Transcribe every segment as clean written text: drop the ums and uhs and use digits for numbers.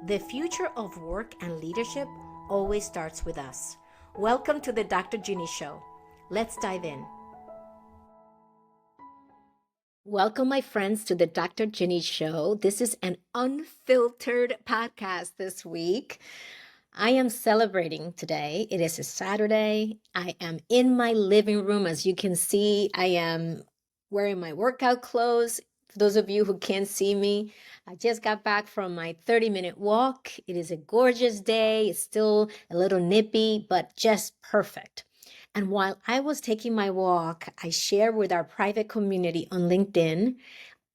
The future of work and leadership always starts with us. Welcome to the Dr. Ginny Show. Let's dive in. Welcome, my friends, to the Dr. Ginny Show. This is an unfiltered podcast this week. I am celebrating today. It is a Saturday. I am in my living room. As you can see, I am wearing my workout clothes. For those of you who can't see me, I just got back from my 30-minute walk. It is a gorgeous day. It's still a little nippy, but just perfect. And while I was taking my walk, I shared with our private community on LinkedIn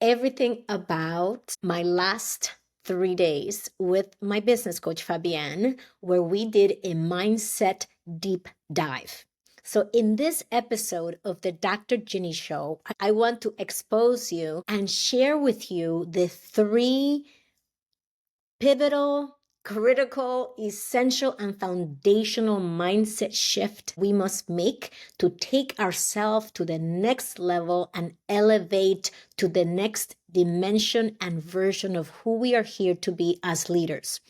everything about my last 3 days with my business coach, Fabienne, where we did a mindset deep dive. So in this episode of the Dr. Ginny Show, I want to expose you and share with you the 3 pivotal, critical, essential, and foundational mindset shift we must make to take ourselves to the next level and elevate to the next dimension and version of who we are here to be as leaders.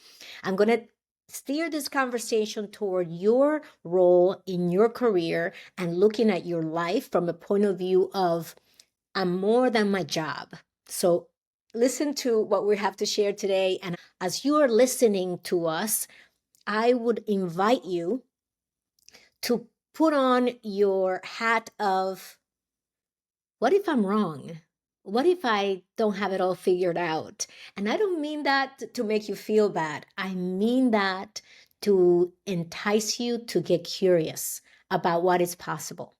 I'm going to steer this conversation toward your role in your career and looking at your life from a point of view of I'm more than my job. So listen to what we have to share today. And as you are listening to us, I would invite you to put on your hat of, what if I'm wrong? What if I don't have it all figured out? And I don't mean that to make you feel bad. I mean that to entice you to get curious about what is possible.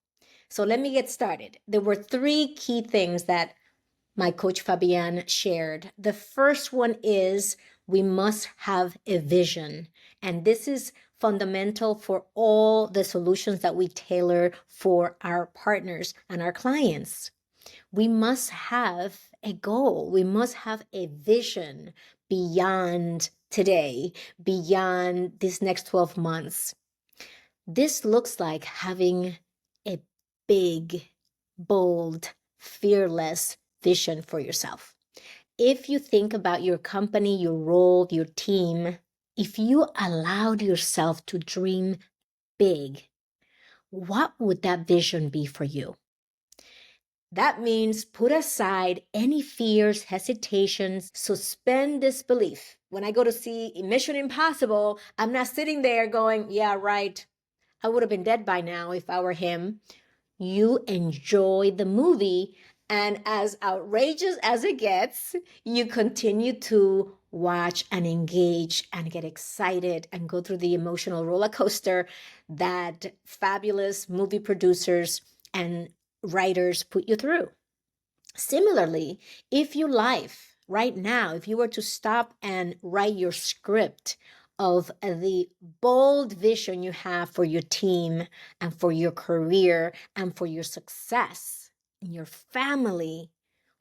So let me get started. There were 3 key things that my coach Fabienne shared. The first one is we must have a vision. And this is fundamental for all the solutions that we tailor for our partners and our clients. We must have a goal. We must have a vision beyond today, beyond these next 12 months. This looks like having a big, bold, fearless vision for yourself. If you think about your company, your role, your team, if you allowed yourself to dream big, what would that vision be for you? That means put aside any fears, hesitations, suspend disbelief. When I go to see Mission Impossible, I'm not sitting there going, yeah, right, I would have been dead by now if I were him. You enjoy the movie, and as outrageous as it gets, you continue to watch and engage and get excited and go through the emotional roller coaster that fabulous movie producers and writers put you through. Similarly, if your life right now, if you were to stop and write your script of the bold vision you have for your team and for your career and for your success in your family,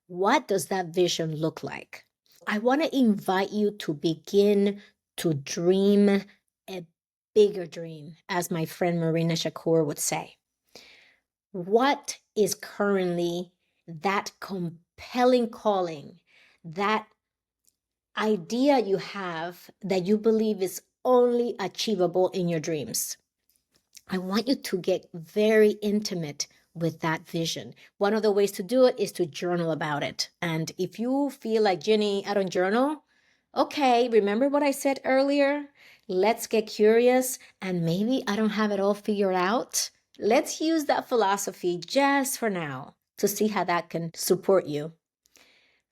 what does that vision look like? I want to invite you to begin to dream a bigger dream, as my friend Marina Shakur would say. What is currently that compelling calling, that idea you have that you believe is only achievable in your dreams? I want you to get very intimate with that vision. One of the ways to do it is to journal about it. And if you feel like, Ginny, I don't journal, okay, remember what I said earlier? Let's get curious, and maybe I don't have it all figured out. Let's use that philosophy just for now to see how that can support you.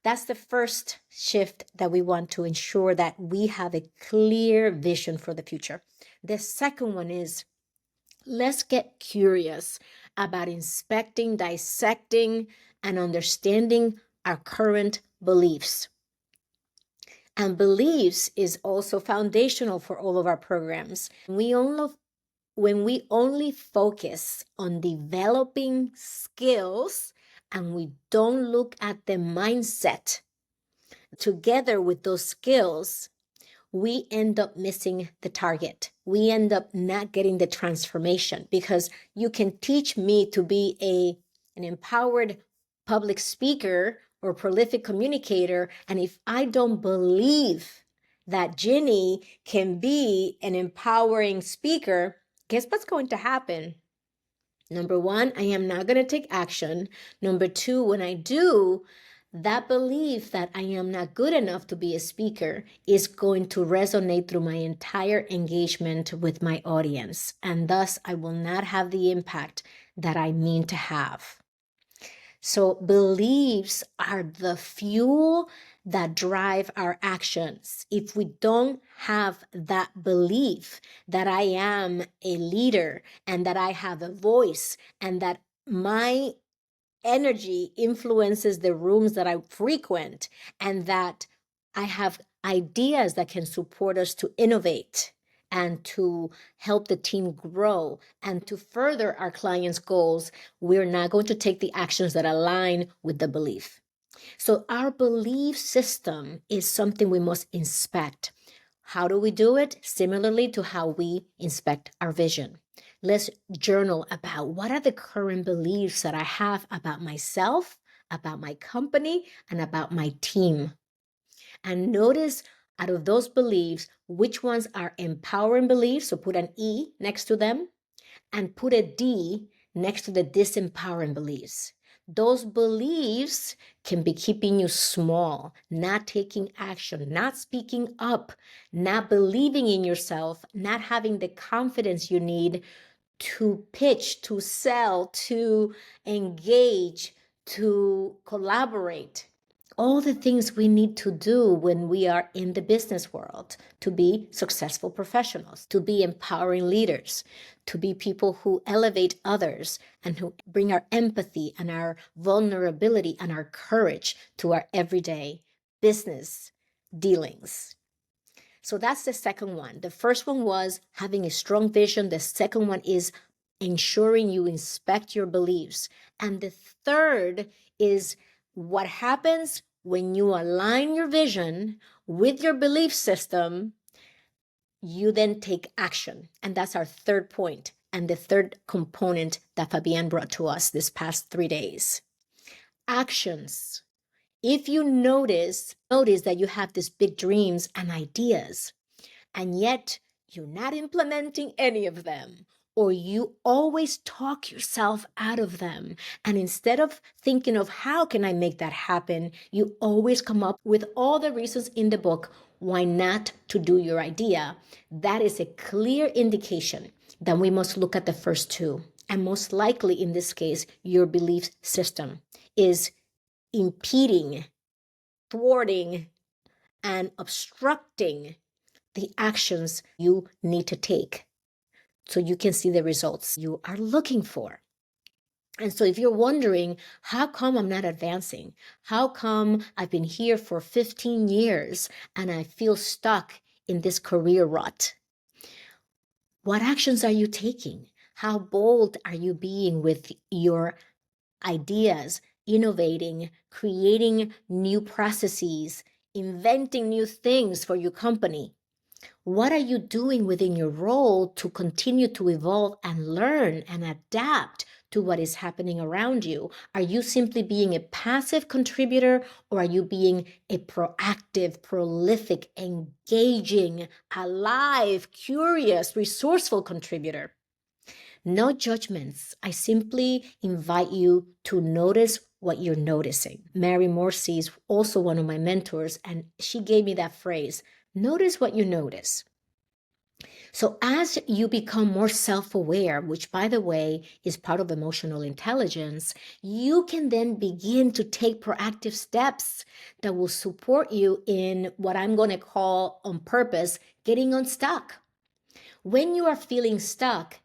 That's the first shift that we want to ensure, that we have a clear vision for the future. The second one is, let's get curious about inspecting, dissecting, and understanding our current beliefs. And beliefs is also foundational for all of our programs. When we only focus on developing skills and we don't look at the mindset together with those skills, we end up missing the target. We end up not getting the transformation, because you can teach me to be an empowered public speaker or prolific communicator, and if I don't believe that Ginny can be an empowering speaker, guess what's going to happen? Number one, I am not going to take action. Number two, when I do, that belief that I am not good enough to be a speaker is going to resonate through my entire engagement with my audience. And thus, I will not have the impact that I mean to have. So beliefs are the fuel that drive our actions. If we don't have that belief that I am a leader and that I have a voice and that my energy influences the rooms that I frequent and that I have ideas that can support us to innovate and to help the team grow and to further our clients' goals, we're not going to take the actions that align with the belief. So our belief system is something we must inspect. How do we do it? Similarly to how we inspect our vision. Let's journal about what are the current beliefs that I have about myself, about my company, and about my team. And notice out of those beliefs, which ones are empowering beliefs. So put an E next to them and put a D next to the disempowering beliefs. Those beliefs can be keeping you small, not taking action, not speaking up, not believing in yourself, not having the confidence you need to pitch, to sell, to engage, to collaborate. All the things we need to do when we are in the business world to be successful professionals, to be empowering leaders, to be people who elevate others and who bring our empathy and our vulnerability and our courage to our everyday business dealings. So that's the second one. The first one was having a strong vision. The second one is ensuring you inspect your beliefs. And the third is what happens when you align your vision with your belief system, you then take action. And that's our third point and the third component that Fabienne brought to us this past 3 days. Actions. If you notice that you have these big dreams and ideas, and yet you're not implementing any of them, or you always talk yourself out of them. And instead of thinking of how can I make that happen, you always come up with all the reasons in the book why not to do your idea. That is a clear indication that we must look at the first two. And most likely in this case, your belief system is impeding, thwarting, and obstructing the actions you need to take so you can see the results you are looking for. And so if you're wondering, how come I'm not advancing? How come I've been here for 15 years and I feel stuck in this career rut? What actions are you taking? How bold are you being with your ideas, innovating, creating new processes, inventing new things for your company? What are you doing within your role to continue to evolve and learn and adapt to what is happening around you? Are you simply being a passive contributor, or are you being a proactive, prolific, engaging, alive, curious, resourceful contributor? No judgments. I simply invite you to notice what you're noticing. Mary Morrissey is also one of my mentors, and she gave me that phrase, notice what you notice. So as you become more self-aware, which by the way is part of emotional intelligence, you can then begin to take proactive steps that will support you in what I'm going to call on purpose, getting unstuck. When you are feeling stuck,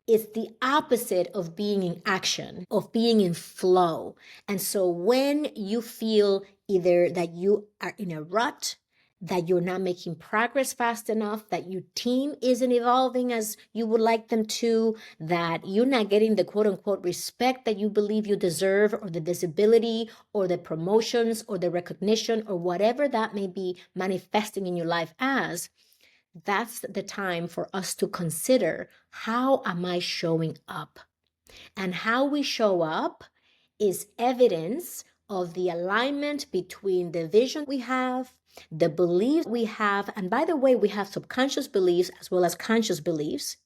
it's the opposite of being in action, of being in flow. And so when you feel either that you are in a rut, that you're not making progress fast enough, that your team isn't evolving as you would like them to, that you're not getting the quote unquote respect that you believe you deserve, or the visibility, or the promotions, or the recognition, or whatever that may be manifesting in your life as, that's the time for us to consider, how am I showing up? And how we show up is evidence of the alignment between the vision we have, the beliefs we have, and by the way, we have subconscious beliefs as well as conscious beliefs,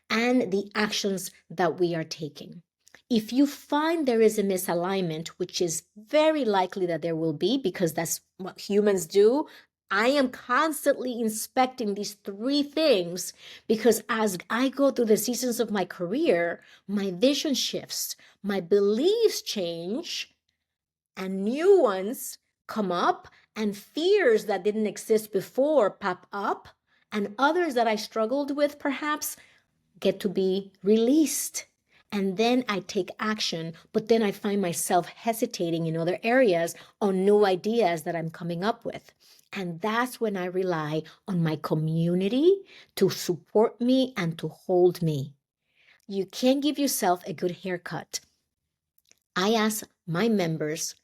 and the actions that we are taking. If you find there is a misalignment, which is very likely that there will be because that's what humans do, I am constantly inspecting these three things because as I go through the seasons of my career, my vision shifts, my beliefs change, and new ones come up, and fears that didn't exist before pop up, and others that I struggled with perhaps get to be released. And then I take action, but then I find myself hesitating in other areas on new ideas that I'm coming up with. And that's when I rely on my community to support me and to hold me. You can't give yourself a good haircut. I ask my members,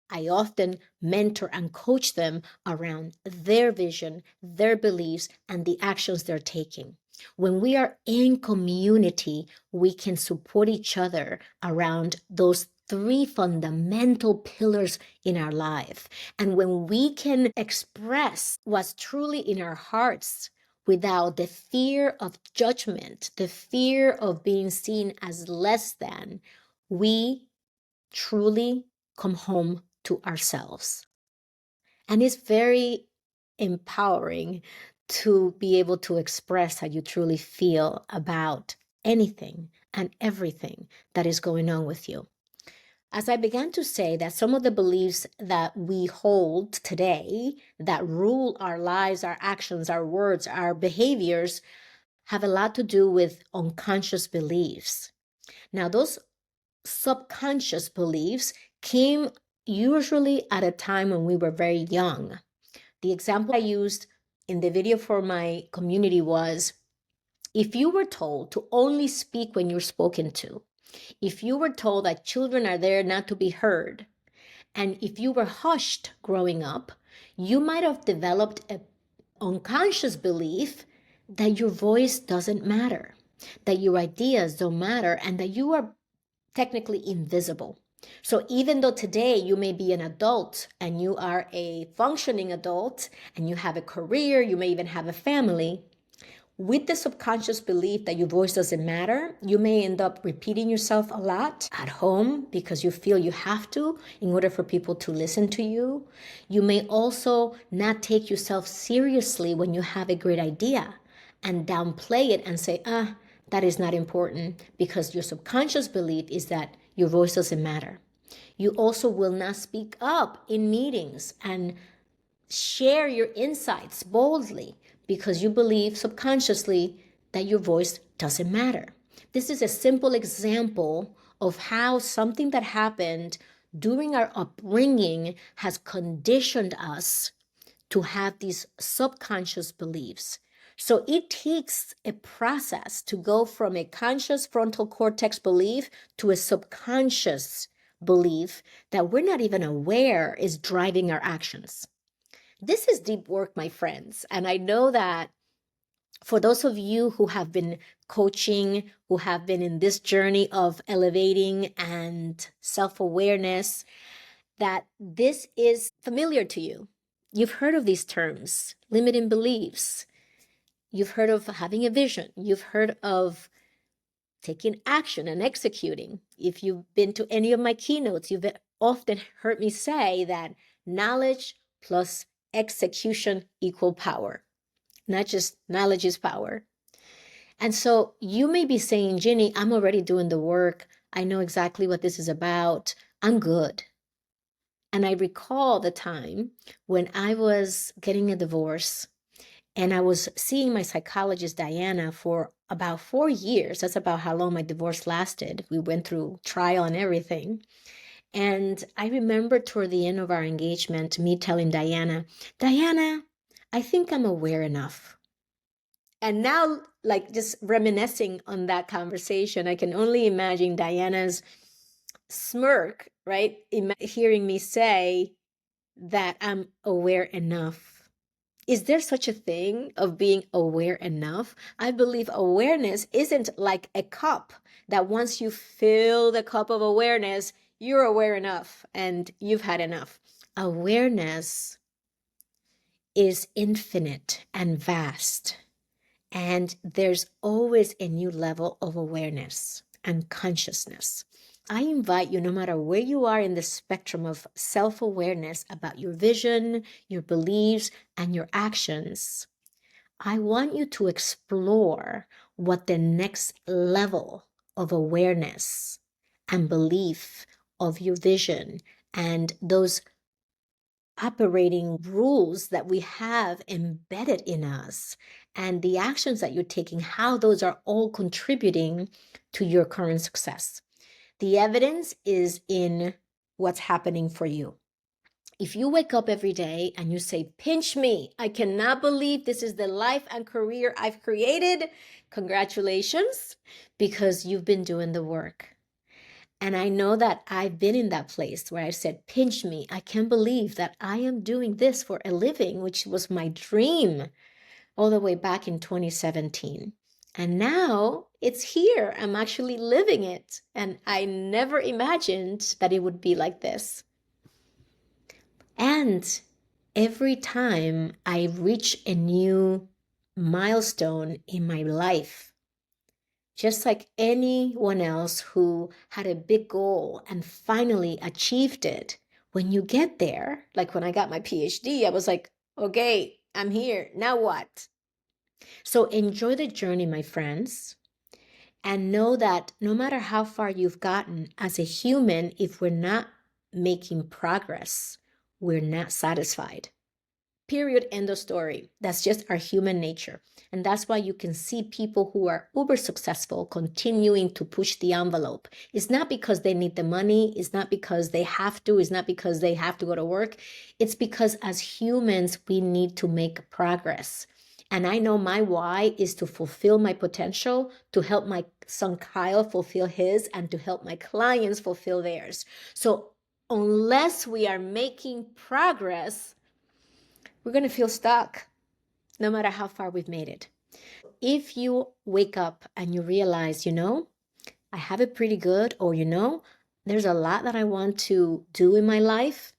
I often mentor and coach them around their vision, their beliefs, and the actions they're taking. When we are in community, we can support each other around those three fundamental pillars in our life. And when we can express what's truly in our hearts without the fear of judgment, the fear of being seen as less than, we truly come home to ourselves. And it's very empowering to be able to express how you truly feel about anything and everything that is going on with you. As I began to say that some of the beliefs that we hold today that rule our lives, our actions, our words, our behaviors have a lot to do with unconscious beliefs. Now, those subconscious beliefs came usually at a time when we were very young. The example I used in the video for my community was, if you were told to only speak when you're spoken to, if you were told that children are there not to be heard, and if you were hushed growing up, you might have developed an unconscious belief that your voice doesn't matter, that your ideas don't matter, and that you are technically invisible. So even though today you may be an adult and you are a functioning adult and you have a career, you may even have a family, with the subconscious belief that your voice doesn't matter, you may end up repeating yourself a lot at home because you feel you have to in order for people to listen to you. You may also not take yourself seriously when you have a great idea and downplay it and say, that is not important, because your subconscious belief is that your voice doesn't matter. You also will not speak up in meetings and share your insights boldly because you believe subconsciously that your voice doesn't matter. This is a simple example of how something that happened during our upbringing has conditioned us to have these subconscious beliefs. So it takes a process to go from a conscious frontal cortex belief to a subconscious belief that we're not even aware is driving our actions. This is deep work, my friends. And I know that for those of you who have been coaching, who have been in this journey of elevating and self-awareness, that this is familiar to you. You've heard of these terms, limiting beliefs. You've heard of having a vision. You've heard of taking action and executing. If you've been to any of my keynotes, you've often heard me say that knowledge plus execution equal power. Not just knowledge is power. And so you may be saying, Ginny, I'm already doing the work. I know exactly what this is about. I'm good. And I recall the time when I was getting a divorce and I was seeing my psychologist, Diana, for about 4 years. That's about how long my divorce lasted. We went through trial and everything. And I remember toward the end of our engagement, me telling Diana, I think I'm aware enough. And now, like just reminiscing on that conversation, I can only imagine Diana's smirk, right? Hearing me say that I'm aware enough. Is there such a thing of being aware enough? I believe awareness isn't like a cup that once you fill the cup of awareness, you're aware enough and you've had enough. Awareness is infinite and vast, and there's always a new level of awareness and consciousness. I invite you, no matter where you are in the spectrum of self-awareness about your vision, your beliefs, and your actions, I want you to explore what the next level of awareness and belief of your vision and those operating rules that we have embedded in us and the actions that you're taking, how those are all contributing to your current success. The evidence is in what's happening for you. If you wake up every day and you say, pinch me, I cannot believe this is the life and career I've created, congratulations, because you've been doing the work. And I know that I've been in that place where I said, pinch me, I can't believe that I am doing this for a living, which was my dream all the way back in 2017. And now it's here. I'm actually living it. And I never imagined that it would be like this. And every time I reach a new milestone in my life, just like anyone else who had a big goal and finally achieved it, when you get there, like when I got my PhD, I was like, okay, I'm here. Now what? So enjoy the journey, my friends, and know that no matter how far you've gotten as a human, if we're not making progress, we're not satisfied. Period. End of story. That's just our human nature. And that's why you can see people who are uber successful continuing to push the envelope. It's not because they need the money. It's not because they have to. It's not because they have to go to work. It's because as humans, we need to make progress. And I know my why is to fulfill my potential, to help my son Kyle fulfill his, and to help my clients fulfill theirs. So unless we are making progress, we're going to feel stuck no matter how far we've made it. If you wake up and you realize, I have it pretty good, or, there's a lot that I want to do in my life,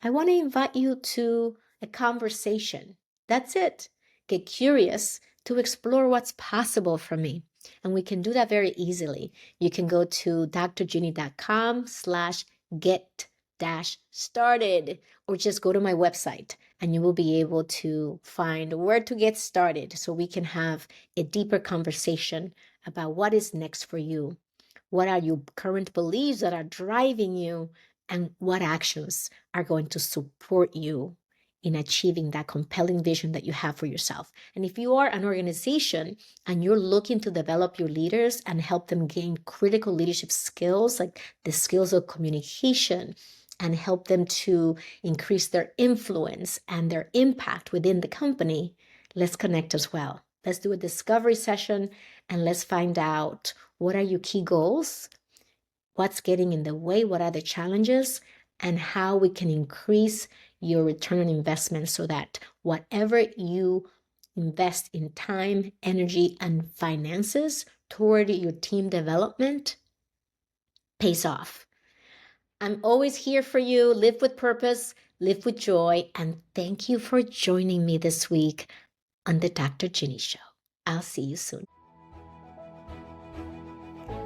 I want to invite you to a conversation. That's it. Get curious to explore what's possible for me. And we can do that very easily. You can go to drginny.com/get-started, or just go to my website and you will be able to find where to get started so we can have a deeper conversation about what is next for you. What are your current beliefs that are driving you, and what actions are going to support you in achieving that compelling vision that you have for yourself. And if you are an organization and you're looking to develop your leaders and help them gain critical leadership skills, like the skills of communication, and help them to increase their influence and their impact within the company, let's connect as well. Let's do a discovery session and let's find out, what are your key goals? What's getting in the way? What are the challenges? And how we can increase your return on investment so that whatever you invest in time, energy, and finances toward your team development pays off. I'm always here for you. Live with purpose, live with joy, and thank you for joining me this week on the Dr. Ginny Show. I'll see you soon.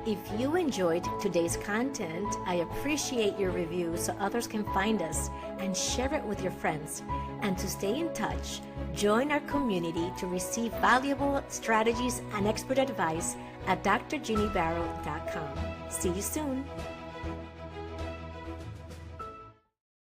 If you enjoyed today's content, I appreciate your review so others can find us, and share it with your friends. And to stay in touch, join our community to receive valuable strategies and expert advice at drginnybarrow.com. See you soon.